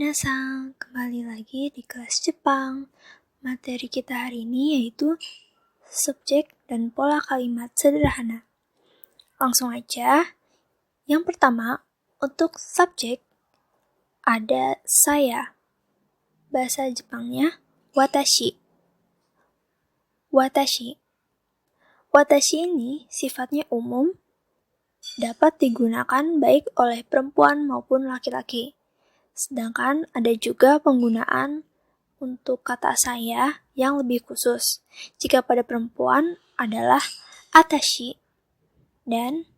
Minasang, kembali lagi di kelas Jepang. Materi kita hari ini yaitu subjek dan pola kalimat sederhana. Langsung aja. Yang pertama, untuk subjek ada saya. Bahasa Jepangnya watashi. Watashi. Watashi ini sifatnya umum, dapat digunakan baik oleh perempuan maupun laki-laki. Sedangkan ada juga penggunaan untuk kata saya yang lebih khusus. Jika pada perempuan adalah atashi, dan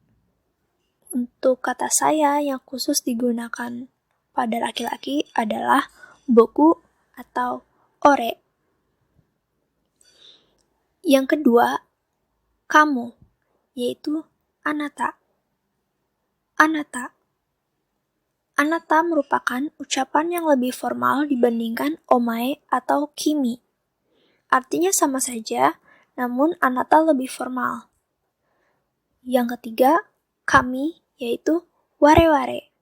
untuk kata saya yang khusus digunakan pada laki-laki adalah boku atau ore. Yang kedua, kamu, yaitu anata. Anata. Anata merupakan ucapan yang lebih formal dibandingkan omae atau kimi. Artinya sama saja, namun anata lebih formal. Yang ketiga, kami, yaitu wareware.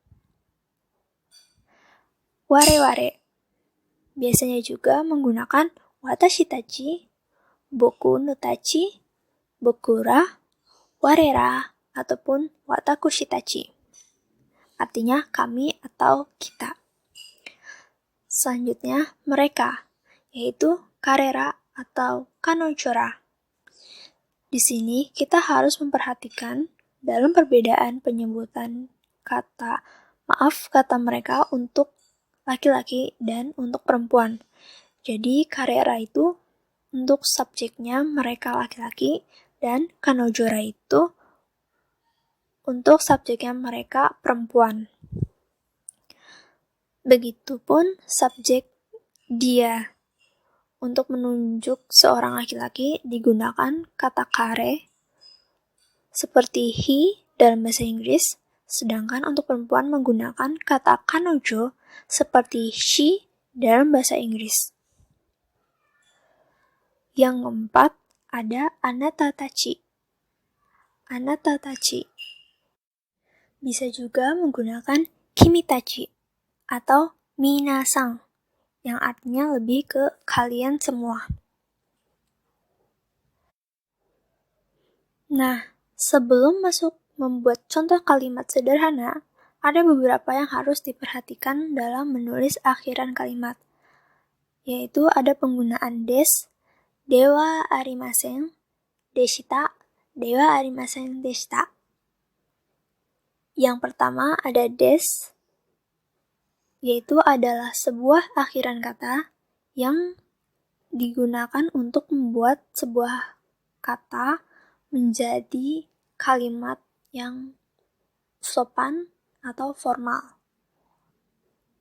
Wareware. Biasanya juga menggunakan watashi tachi, boku no tachi, bokura, warera, ataupun watakushi tachi. Artinya kami atau kita. Selanjutnya, mereka, yaitu karera atau kanojora. Di sini kita harus memperhatikan dalam perbedaan penyebutan kata mereka untuk laki-laki dan untuk perempuan. Jadi karera itu untuk subjeknya mereka laki-laki dan kanojora itu untuk subjeknya mereka perempuan. Begitupun subjek dia. Untuk menunjuk seorang laki-laki digunakan kata kare seperti he dalam bahasa Inggris, sedangkan untuk perempuan menggunakan kata kanojo seperti she dalam bahasa Inggris. Yang keempat ada anata tachi. Anata tachi. Bisa juga menggunakan kimitachi atau minasang yang artinya lebih ke kalian semua. Nah, sebelum masuk membuat contoh kalimat sederhana, ada beberapa yang harus diperhatikan dalam menulis akhiran kalimat, yaitu ada penggunaan des, dewa arimasen, deshita, dewa arimasen deshita. Yang pertama ada des, yaitu adalah sebuah akhiran kata yang digunakan untuk membuat sebuah kata menjadi kalimat yang sopan atau formal.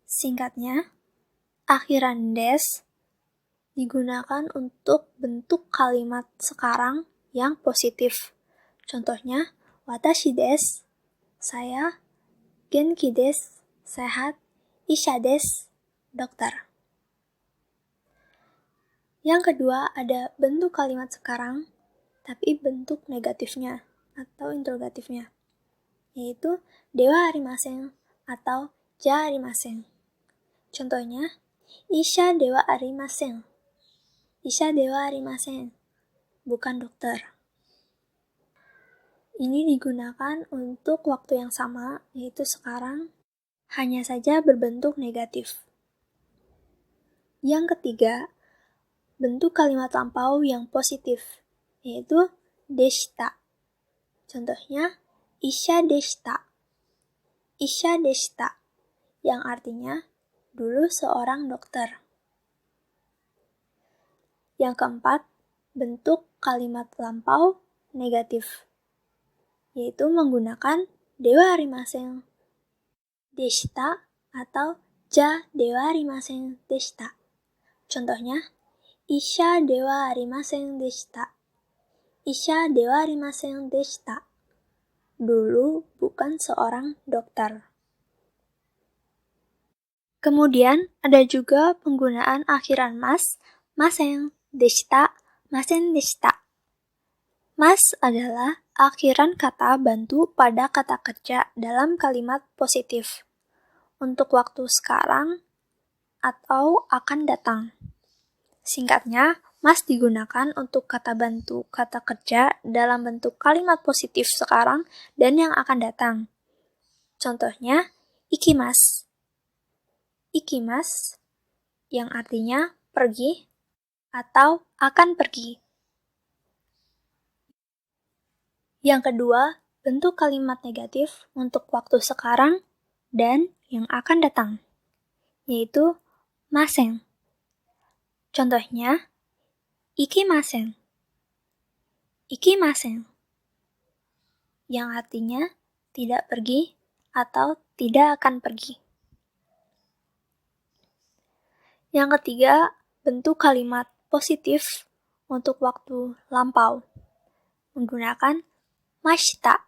Singkatnya, akhiran des digunakan untuk bentuk kalimat sekarang yang positif. Contohnya, watashi desu, saya, genki desu, sehat, isha desu, dokter. Yang kedua ada bentuk kalimat sekarang, tapi bentuk negatifnya atau interrogatifnya, yaitu dewa arimasen atau ja arimasen. Contohnya, isha dewa arimasen. Isha dewa arimasen, bukan dokter. Ini digunakan untuk waktu yang sama, yaitu sekarang, hanya saja berbentuk negatif. Yang ketiga, bentuk kalimat lampau yang positif, yaitu deshita. Contohnya, isha deshita. Isha deshita, yang artinya dulu seorang dokter. Yang keempat, bentuk kalimat lampau negatif, yaitu menggunakan dewa arimasen deshita atau ja dewa arimasen deshita. Contohnya, isha dewa arimasen deshita. Isha dewa arimasen deshita. Dulu bukan seorang dokter. Kemudian ada juga penggunaan akhiran mas, masen deshita, masen deshita. Mas adalah akhiran kata bantu pada kata kerja dalam kalimat positif. Untuk waktu sekarang, atau akan datang. Singkatnya, mas digunakan untuk kata bantu kata kerja dalam bentuk kalimat positif sekarang dan yang akan datang. Contohnya, ikimasu. Ikimasu yang artinya pergi atau akan pergi. Yang kedua, bentuk kalimat negatif untuk waktu sekarang dan yang akan datang, yaitu masen. Contohnya, ikimasen. Ikimasen yang artinya tidak pergi atau tidak akan pergi. Yang ketiga, bentuk kalimat positif untuk waktu lampau menggunakan mashita.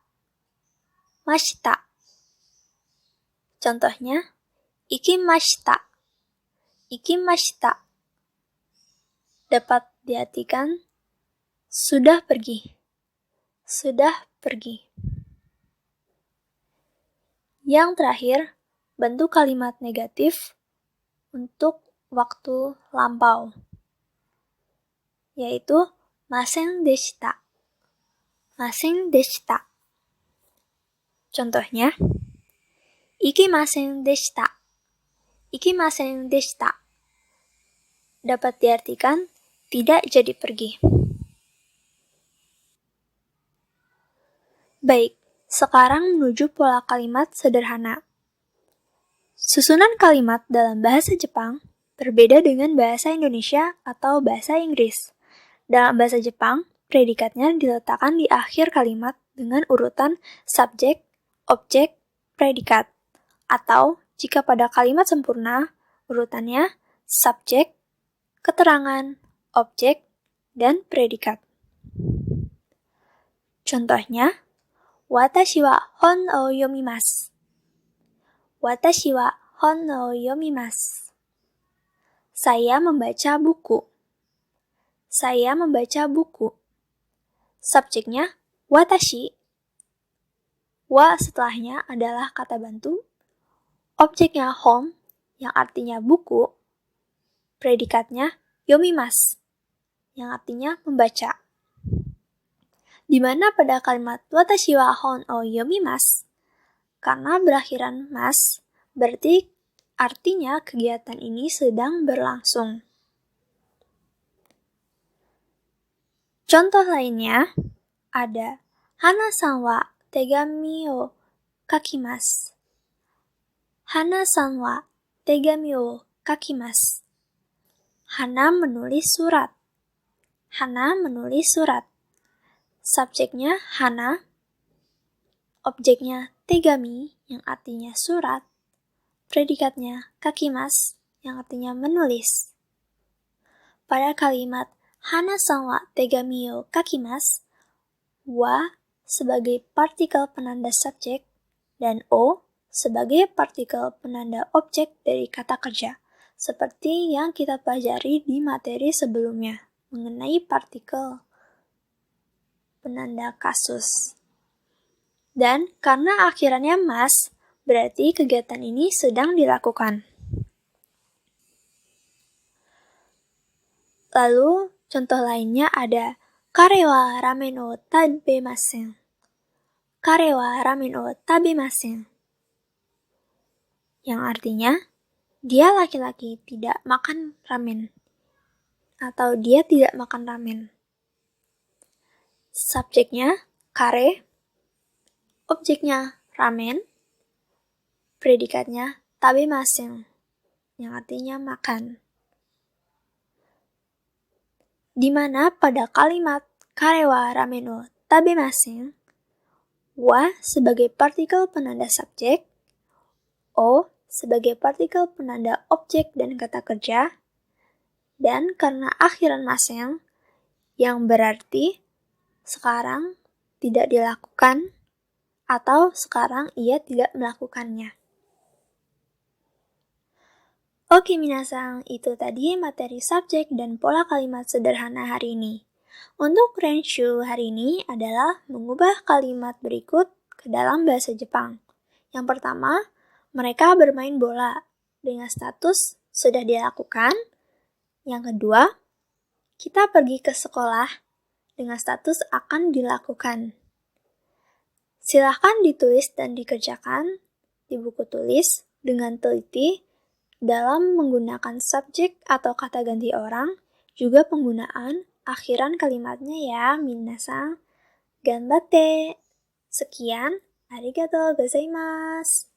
Mashita. Contohnya, ikimashita. Ikimashita dapat diartikan sudah pergi. Sudah pergi. Yang terakhir, bentuk kalimat negatif untuk waktu lampau, yaitu masen deshita. Masen deshita. Contohnya, ikimasen deshita. Ikimasen deshita dapat diartikan tidak jadi pergi. Baik, sekarang menuju pola kalimat sederhana. Susunan kalimat dalam bahasa Jepang berbeda dengan bahasa Indonesia atau bahasa Inggris. Dalam bahasa Jepang, predikatnya diletakkan di akhir kalimat dengan urutan subjek, objek, predikat. Atau, jika pada kalimat sempurna, urutannya subjek, keterangan, objek, dan predikat. Contohnya, watashi wa hon o yomimasu. Watashi wa hon o yomimasu. Saya membaca buku. Saya membaca buku. Subjeknya watashi. Wa setelahnya adalah kata bantu. Objeknya hon, yang artinya buku. Predikatnya yomimasu, yang artinya membaca. Di mana pada kalimat watashi wa hon o yomimasu, karena berakhiran mas, berarti artinya kegiatan ini sedang berlangsung. Contoh lainnya ada Hana-san wa tegami o kakimasu. Hana-san wa tegami o kakimasu. Hana menulis surat. Hana menulis surat. Subjeknya Hana, objeknya tegami yang artinya surat, predikatnya kakimasu yang artinya menulis. Pada kalimat Hana-san wa tegami o kakimasu, wa sebagai partikel penanda subjek dan o sebagai partikel penanda objek dari kata kerja, seperti yang kita pelajari di materi sebelumnya mengenai partikel penanda kasus. Dan karena akhirannya mas, berarti kegiatan ini sedang dilakukan. Lalu, contoh lainnya ada kare wa ramen o tabemasen. Kare wa ramen o tabemasen. Yang artinya, dia laki-laki tidak makan ramen. Atau dia tidak makan ramen. Subjeknya kare, objeknya ramen, predikatnya tabemasen, yang artinya makan. Di mana pada kalimat kare wa ramen o tabemasen, wa sebagai partikel penanda subjek, o sebagai partikel penanda objek dan kata kerja, dan karena akhiran masen, yang berarti sekarang tidak dilakukan atau sekarang ia tidak melakukannya. Oke minasang, itu tadi materi subjek dan pola kalimat sederhana hari ini. Untuk renshu hari ini adalah mengubah kalimat berikut ke dalam bahasa Jepang. Yang pertama, mereka bermain bola dengan status Sudah dilakukan? Yang kedua, kita pergi ke sekolah dengan status akan dilakukan. Silahkan ditulis dan dikerjakan di buku tulis dengan teliti dalam menggunakan subjek atau kata ganti orang, juga penggunaan akhiran kalimatnya ya, minasan. Ganbatte. Sekian, arigatou gozaimasu.